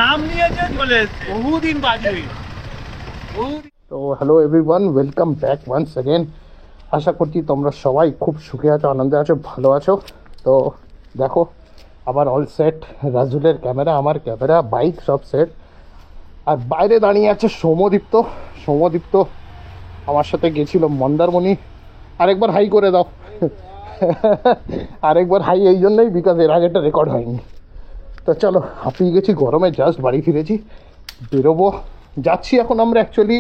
নাম নিয়েছে চলে বহুদিন বাজে। তো hello everyone, welcome back once again. আশা করছি তোমরা সবাই খুব সুখে আছো, আনন্দে আছো, ভালো আছো। তো দেখো আবার অল সেট, রাজুলের ক্যামেরা, আমার ক্যামেরা, বাইক সব সেট। আর বাইরে দাঁড়িয়ে আছে সৌম্যদীপ্ত। সৌম্যদীপ্ত আমার সাথে গেছিল মন্দারমণি। আরেকবার হাই করে দাও। আরেকবার হাই এই জন্যই বিকজ এর আগেটা রেকর্ড হয়নি। তো চলো, হাঁপিয়ে গেছি, গরমে জাস্ট বাড়ি ফিরেছি, বেরোবো। যাচ্ছি এখন আমরা অ্যাকচুয়ালি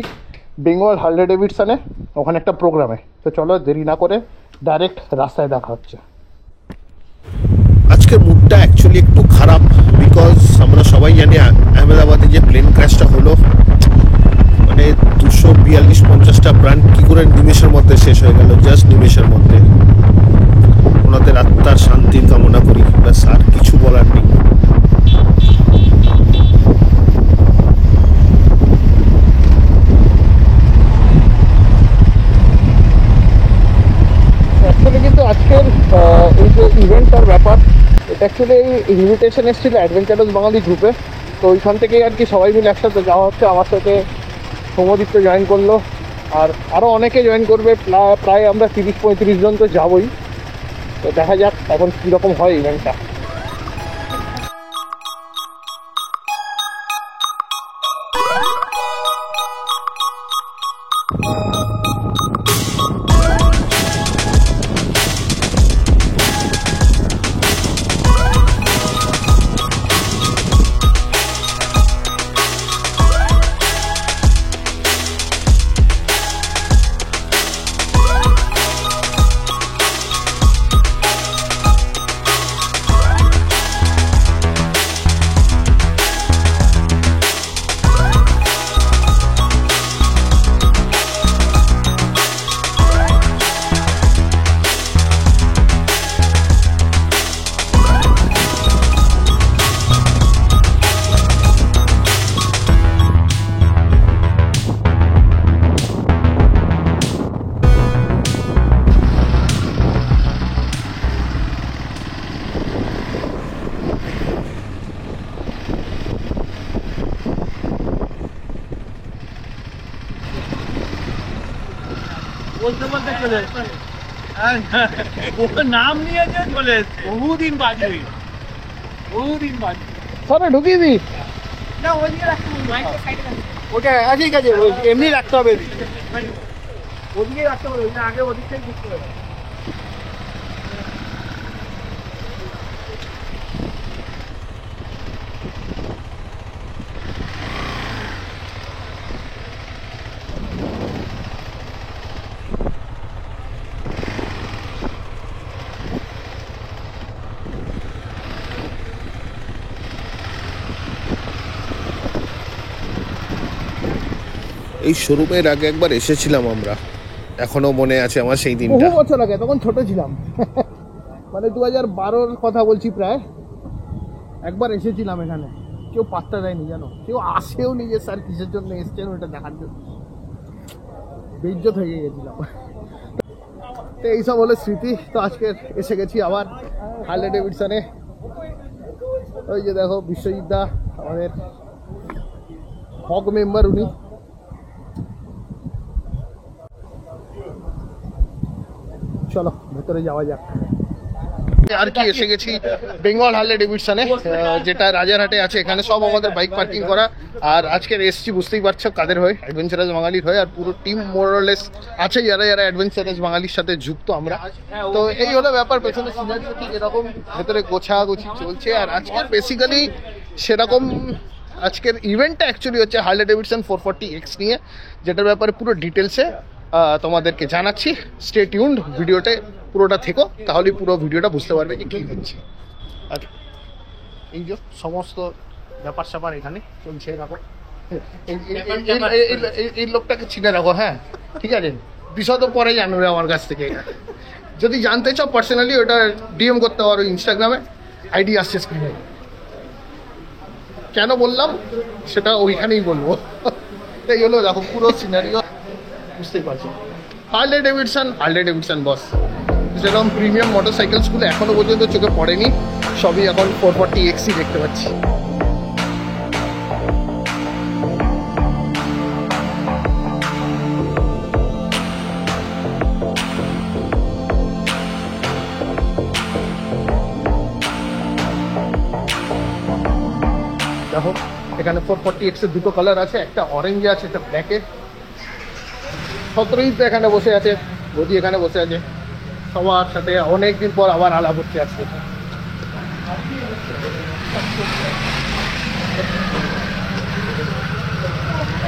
বেঙ্গল হার্লে ডেভিডসনে, ওখানে একটা প্রোগ্রামে। তো চলো দেরি না করে ডাইরেক্ট রাস্তায় দেখা হচ্ছে। আজকের মুডটা অ্যাকচুয়ালি একটু খারাপ, বিকজ আমরা সবাই জানি আহমেদাবাদে যে প্লেন ক্র্যাশটা হলো, মানে 242-50টা প্রাণ কী করে নিমেষের মধ্যে শেষ হয়ে গেল, জাস্ট নিমেষের মধ্যে। ওনাদের আত্মার শান্তির কামনা করি, ব্যাস, আর কিছু বলার নেই। অ্যাকচুয়ালি কিন্তু আজকের এই যে ইভেন্টটার ব্যাপার, এটা অ্যাকচুয়ালি ইনভিটেশন এসেছিল অ্যাডভেঞ্চারাস বাঙালি গ্রুপে। তো ওইখান থেকেই আর কি সবাই মিলে একসাথে যাওয়া হচ্ছে। আমার সাথে সৌম্যদীপ্ত জয়েন করলো, আর আরও অনেকে জয়েন করবে। প্রায় আমরা 30-35 জন তো যাবই। তো দেখা যাক এখন কীরকম হয় ইভেন্টটা। বলতে বলতে চলে নাম নিয়েছে চলে বহুদিন বাজে, বহুদিন বাজে। সরে ঢুকিয়ে দিই না ওদিকে রাখতে ওটা। ঠিক আছে, এমনি রাখতে হবে, ওদিকে রাখতে হবে, আগে ওদিক থেকে বুঝতে হবে। এই শোরুমের আগে একবার এসেছিলাম আমরা, এখনো মনে আছে আমার সেই দিনটা। বহু বছর আগে, তখন ছোট ছিলাম। মানে 2012-র কথা বলছি প্রায়। একবার এসেছিলাম এখানে, কেউ পাত্তা দেয়নি জানো, কেউ আসেও নি যে স্যার কিসের জন্য এসছেন ওটা দেখার জন্য। বেইজ্জত হয়ে গেছিলাম। তো এইসব হলো স্মৃতি। তো আজকে এসে গেছি আবার হার্লে ডেভিডসনে। ওই যে দেখো বিশ্বজিৎ দা, আমাদের হক মেম্বার উনি। চলো ভেতরে যাওয়া যাক। আর কি এসে গেছি বেঙ্গল হার্লে ডেভিডসনে, যেটা রাজারহাটে আছে। এখানে সব আমাদের বাইক পার্কিং করা। আর আজকের এসছি বুঝতেই পারছো কাদের হয়ে, অ্যাডভেঞ্চারাস বাঙালির হয়ে। আর পুরো টিম মোরলেস আছে যারা যারা অ্যাডভেঞ্চারাস বাঙালির সাথে যুক্ত আমরা। তো এই হলো ব্যাপার, পেছনে সিনারিও ঠিক এরকম, ভেতরে গোছাগুছি চলছে। আর আজকের বেসিক্যালি সেরকম আজকের ইভেন্টটা অ্যাকচুয়ালি হচ্ছে হার্লে ডেভিডসন 440X নিয়ে, যেটার ব্যাপারে পুরো ডিটেলসে তোমাদেরকে জানাচ্ছি। স্টে টিউনড, ভিডিওতে পুরোটা থেকো, তাহলেই পুরো ভিডিওটা বুঝতে পারবে যে কী হচ্ছে। আর এই যে সমস্ত ব্যাপার স্যাপার এখানে চলছে। রাখো এই লোকটাকে চিনে রাখো, হ্যাঁ ঠিক আছে। বিশদ পরে জানবে আমার কাছ থেকে। যদি জানতে চাও পার্সোনালি, ওটা ডিএম করতে পারো ইনস্টাগ্রামে, আইডি আসছে স্ক্রিনে। কেন বললাম সেটা ওইখানেই বলবো। এই হলো দেখো পুরো সিনারিও, বুঝতেই পারছো। হার্লে ডেভিডসন বস। যেরকম প্রিমিয়াম মোটরসাইকেলসগুলো এখনো পর্যন্ত চোখে পড়েনি, সবই এখন 440Xই দেখতে পাচ্ছি। দেখো এখানে 440X এর দুটো কালার আছে, একটা অরেঞ্জে আছে, একটা ব্ল্যাকে। সতেরোই তো এখানে বসে আছে, বৌদি এখানে বসে আছে, সবার সাথে অনেকদিন পর আবার আলাপ হচ্ছে আজকে।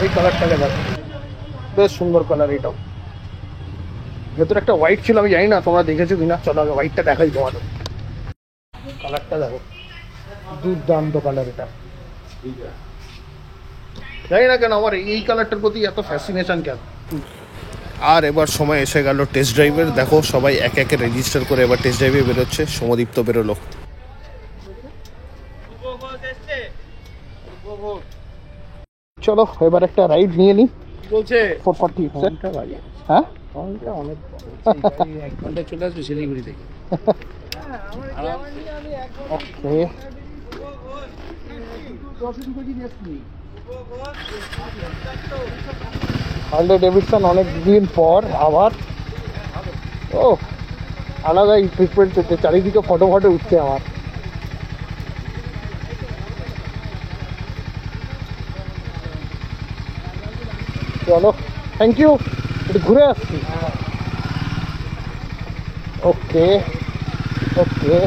এই কালারটাকে দেখো, বেশ সুন্দর কালার এটাও। ভেতরে একটা হোয়াইট ছিল, আমি জানি না তোমরা দেখেছো কিনা, চলো আগে হোয়াইটটা দেখাই তোমাদের। কালারটা দেখো, দুর্দান্ত কালার এটা। জানি না কেন আমার এই কালারটার প্রতি এত ফ্যাসিনেশন কেন। আর এবার সময় এসে গেল টেস্ট ড্রাইভের। দেখো সবাই একে একে রেজিস্টার করে এবার টেস্ট ড্রাইভে বেরোচ্ছে। সমদীপ্ত বেরোলো। চলো এবার একটা রাইড নিয়ে নিই। বলছে 440 হ্যাঁ অনেক এক ঘন্টা চলে আসবে শিলিগুড়ি থেকে। ওকে, হার্লে ডেভিডসন অনেক দিন পর আবার। ও আলাদাই ট্রিটমেন্ট পেতে, চারিদিকে ফটো ফটো উঠছে আমার। চলো থ্যাংক ইউ, একটু ঘুরে আসছি। ওকে ওকে,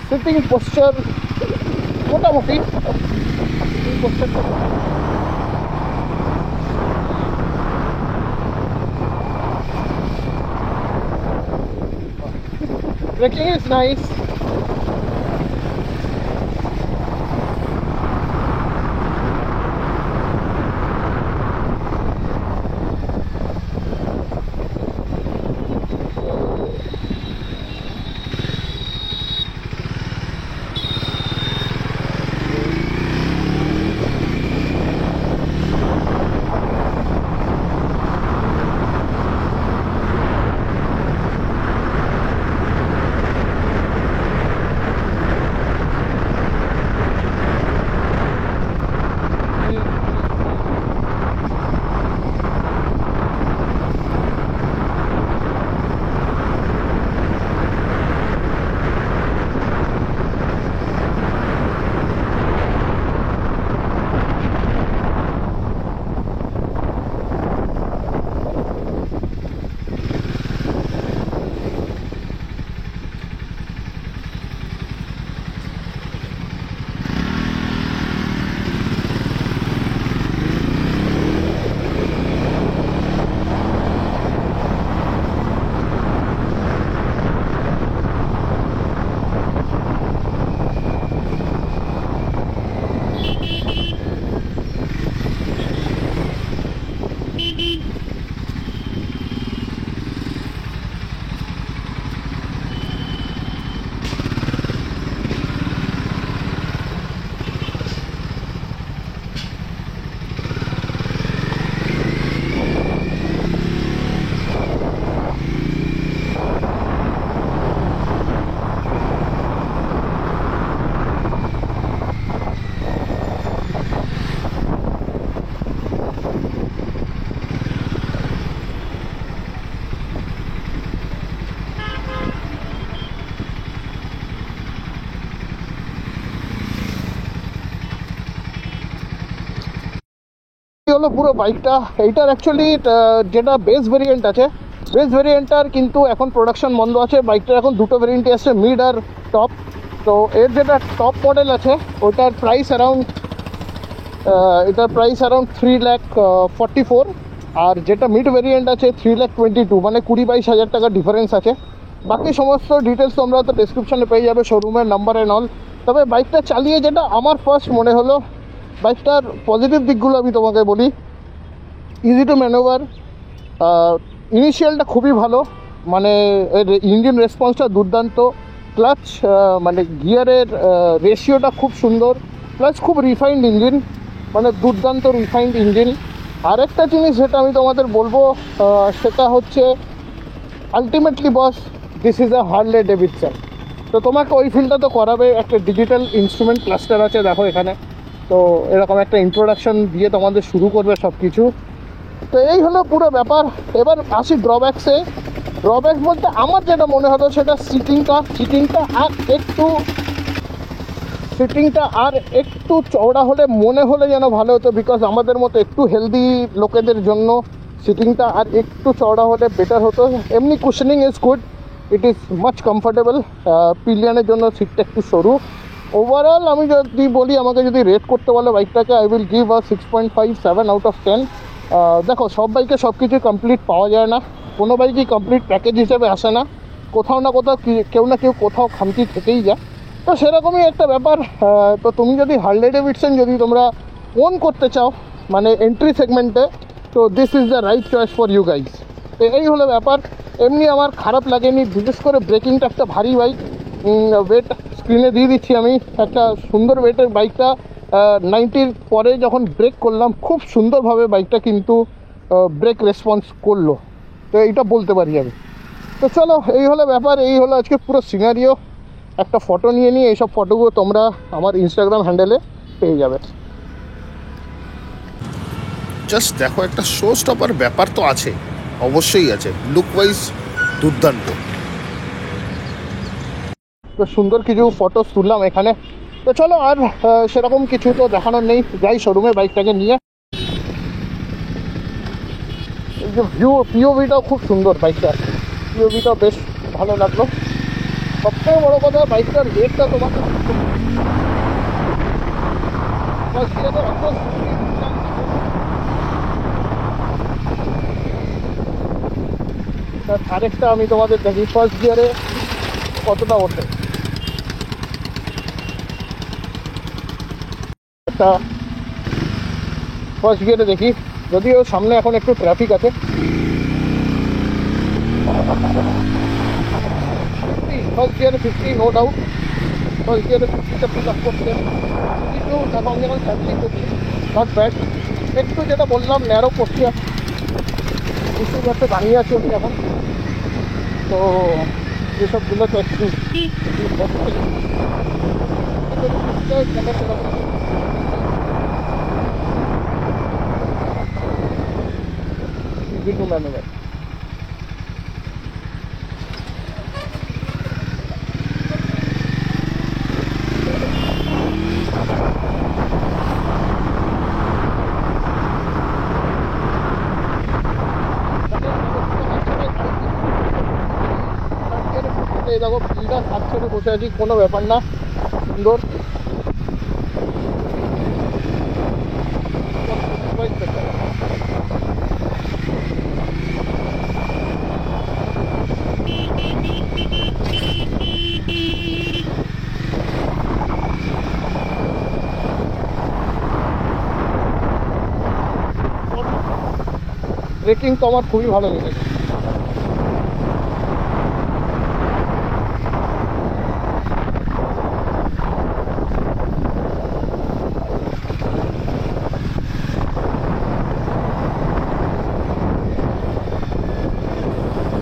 সিটিং পোস্টার মোটামুটি পোস্টারটা braking is nice. হলো পুরো বাইকটা। এইটার অ্যাকচুয়ালি যেটা বেস ভেরিয়েন্ট আছে, বেস ভেরিয়েন্টটার কিন্তু এখন প্রোডাকশন বন্ধ আছে। বাইকটার এখন দুটো ভেরিয়েন্টই আসছে, মিড আর টপ। তো এর যেটা টপ মডেল আছে ওটার প্রাইস অ্যারাউন্ড $3,44,000, আর যেটা মিড ভেরিয়েন্ট আছে 3,22,000, মানে 20-22 হাজার টাকা ডিফারেন্স আছে। বাকি সমস্ত ডিটেলস তোমরা তো ডিসক্রিপশানে পেয়ে যাবে, শোরুমের নাম্বার অ্যান্ড অল। তবে বাইকটা চালিয়ে যেটা আমার ফার্স্ট মনে হলো, বাইকটার পজিটিভ দিকগুলো আমি তোমাকে বলি। ইজি টু ম্যানোভার, ইনিশিয়ালটা খুবই ভালো, মানে এর ইঞ্জিন রেসপন্সটা দুর্দান্ত। ক্লাচ মানে গিয়ারের রেশিওটা খুব সুন্দর, প্লাস খুব রিফাইন্ড ইঞ্জিন, মানে দুর্দান্ত রিফাইন্ড ইঞ্জিন। আরেকটা জিনিস যেটা আমি তোমাদের বলবো সেটা হচ্ছে ultimately boss, this is a Harley Davidson. তো তোমাকে ওই ফিলটা তো করাবে। একটা ডিজিটাল ইনস্ট্রুমেন্ট ক্লাস্টার আছে দেখো এখানে, তো এরকম একটা ইন্ট্রোডাকশন দিয়ে তোমাদের শুরু করবে সব কিছু। তো এই হলো পুরো ব্যাপার। এবার আসি ড্রব্যাকসে। ড্রব্যাক বলতে আমার যেটা মনে হতো সেটা সিটিংটা আর একটু চওড়া হলে মনে হলে যেন ভালো হতো, বিকজ আমাদের মতো একটু হেলদি লোকেদের জন্য সিটিংটা আর একটু চওড়া হলে বেটার হতো। এমনি cushioning is good, it is much comfortable. পিলিয়নের জন্য সিটটা একটু সরু। ওভারঅল আমি যদি বলি, আমাকে যদি রেট করতে বলে বাইকটাকে, I will give 6.57 out of 10। দেখো, সব বাইকে সব কিছু কমপ্লিট পাওয়া যায় না, কোনো বাইকই কমপ্লিট প্যাকেজ হিসেবে আসে না, কোথাও না কোথাও কেউ না কেউ কোথাও খামতি থেকেই যায়। তো সেরকমই একটা ব্যাপার। তো তুমি যদি হার্লে ডেভিডসন যদি তোমরা ওন করতে চাও, মানে এন্ট্রি সেগমেন্টে, তো this is the right choice for you guys. তো এই হলো ব্যাপার। এমনি আমার খারাপ লাগেনি, বিশেষ করে ব্রেকিংটা একটা ভারী বাইক। ওয়েট স্ক্রিনে দিয়ে দিচ্ছি আমি, একটা সুন্দর ওয়েটের বাইকটা 90-র পরে যখন ব্রেক করলাম, খুব সুন্দরভাবে বাইকটা কিন্তু ব্রেক রেসপন্স করলো। তো এইটা বলতে পারি আমি। তো চলো, এই হলো ব্যাপার, এই হলো আজকে পুরো সিনারিও। একটা ফটো নিয়ে নিয়ে এইসব ফটোগুলো তোমরা আমার ইনস্টাগ্রাম হ্যান্ডেলে পেয়ে যাবে। জাস্ট দেখো, একটা শো স্টপার ব্যাপার তো আছে, অবশ্যই আছে। লুক ওয়াইজ দুর্দান্ত। তো সুন্দর কিছু ফটো তুললাম এখানে। তো চলো, আর সেরকম কিছু তো দেখানোর নেই, যাই শোরুমে বাইকটাকে নিয়ে। এই যে পিওভিটাও খুব সুন্দর, বাইকটা পিওভিটাও বেশ ভালো লাগলো। সবথেকে বড় কথা, বাইকটার রেটটা তোমাকে আরেকটা আমি তোমাদের দেখি ফার্স্ট গিয়ারে কতটা ওঠে। একটা ফার্স্ট গিয়ারে দেখি, যদিও সামনে এখন একটু ট্রাফিক আছে। ফার্স্ট গিয়ারে 50, নো ডাউট। ফার্স্ট গিয়ারে 50টা পিক আপ করছে, কিন্তু এখন যখন ফ্যামিলি করছি, নট ব্যাড। একটু যেটা বললাম, ন্যারো করছি, বুঝতে পারতে দাঁড়িয়ে আছি আমি এখন। তো এসবগুলো তো একটু ম্যানুয়াল। দেখো, ফিল্ডটা হাত ছেড়ে বসে আছি, কোনো ব্যাপার না, সুন্দর। ব্রেকিং তো আমার খুবই ভালো লেগেছে।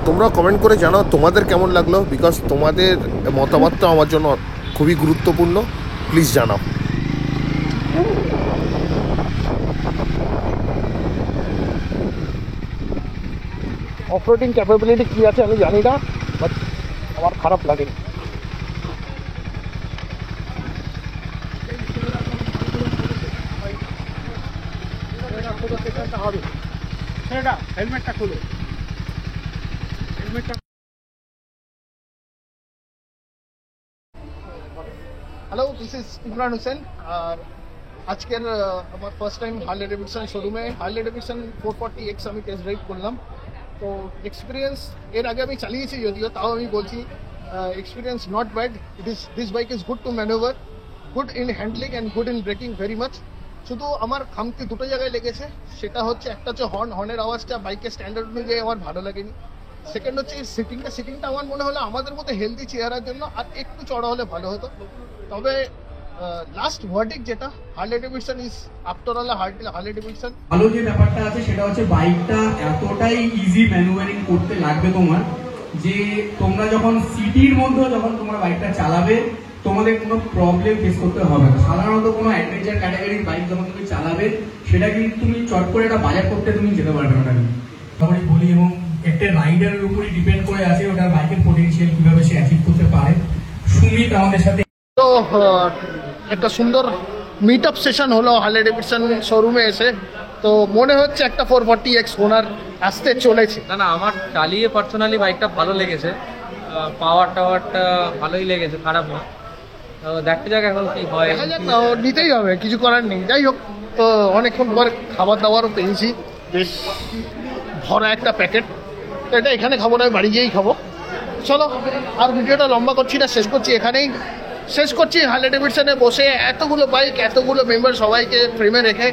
তোমরা কমেন্ট করে জানাও তোমাদের কেমন লাগলো, বিকজ তোমাদের মতামতটা আমার জন্য খুবই গুরুত্বপূর্ণ। প্লিজ জানাও। অফরোডিং ক্যাপাবিলিটি কী আছে আমি জানি না, বাট আমার খারাপ লাগেনি। হেলমেটটা খুলো, হেলমেটটা। Hello, this is Imran Hossain. আর আজকের আমার ফার্স্ট টাইম হার্লে ডেভিডসন শোরুমে হার্লে ডেভিডসন 440X আমি টেস্ট ড্রাইভ করলাম। তো এক্সপিরিয়েন্স, এর আগে আমি চালিয়েছি যদিও, তাও আমি বলছি experience not bad. This bike is good to manoeuvre, good in handling and good in braking very much. শুধু আমার খামতি দুটো জায়গায় লেগেছে, সেটা হচ্ছে একটা হচ্ছে হর্নের আওয়াজটা বাইকের স্ট্যান্ডার্ড অনুযায়ী আমার ভালো লাগেনি। সেকেন্ড হচ্ছে এই সিটিংটা আমার মনে হলো আমাদের মতো হেলদি চেহারার জন্য আর একটু চড়া হলে ভালো হতো। তবে লাস্ট ভার্ডিক্ট যেটা, Harley Davidson is after all Harley Davidson. ভালো যে ব্যাপারটা আছে সেটা হচ্ছে বাইকটা এতটাই ইজি ম্যানুভারিং করতে লাগবে তোমার, যে তোমরা যখন সিটির মধ্যে যখন তোমরা বাইকটা চালাবে তোমাদের কোনো প্রবলেম ফেস করতে হবে না। সাধারণত কোনো অ্যাডভেঞ্চার ক্যাটাগরির বাইক যখন তুমি চালাবে, সেটা কিন্তু তুমি চট করে একটা বাজার করতে তুমি যেতে পারবে না। আমি বলি, এবং একটা রাইডারের উপরই ডিপেন্ড করে আছে ওটার বাইকের পোটেনশিয়াল কিভাবে সে অ্যাচিভ করতে পারে। সুমিত আমাদের সাথে তো একটা সুন্দর মিট আপ সেশন হলো হার্লে ডেভিডসন শোরুমে এসে। তো মনে হচ্ছে একটা 440X ওনার আসতে চলেছে। না আমার চালিয়ে পার্সোনালি বাইকটা ভালো লেগেছে, পাওয়ার টাওয়ারটা ভালোই লেগেছে, খারাপ না। তো দেখা যাক এখন কি হয়। দেখা যাক না, ও নিতেই হবে, কিছু করার নেই। যাই হোক, তো অনেকক্ষণ পর খাবার দাবারও পেয়েছি, বেশ ভরা একটা প্যাকেট। তো এটা এখানে খাবো না, বাড়ি গিয়েই খাবো। চলো আর ভিডিওটা লম্বা করছি না, শেষ করছি এখানেই। শেষ করছি হার্লে ডেভিডসনে বসে এতগুলো বাইক, এতগুলো মেম্বার, সবাইকে ফ্রেমে রেখে।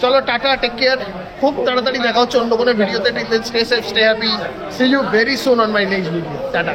চলো টাটা, টেক কেয়ার। খুব তাড়াতাড়ি দেখা হচ্ছে অন্য কোনো ভিডিওতে। Stay safe, stay happy, see you very soon on my next video. Tata.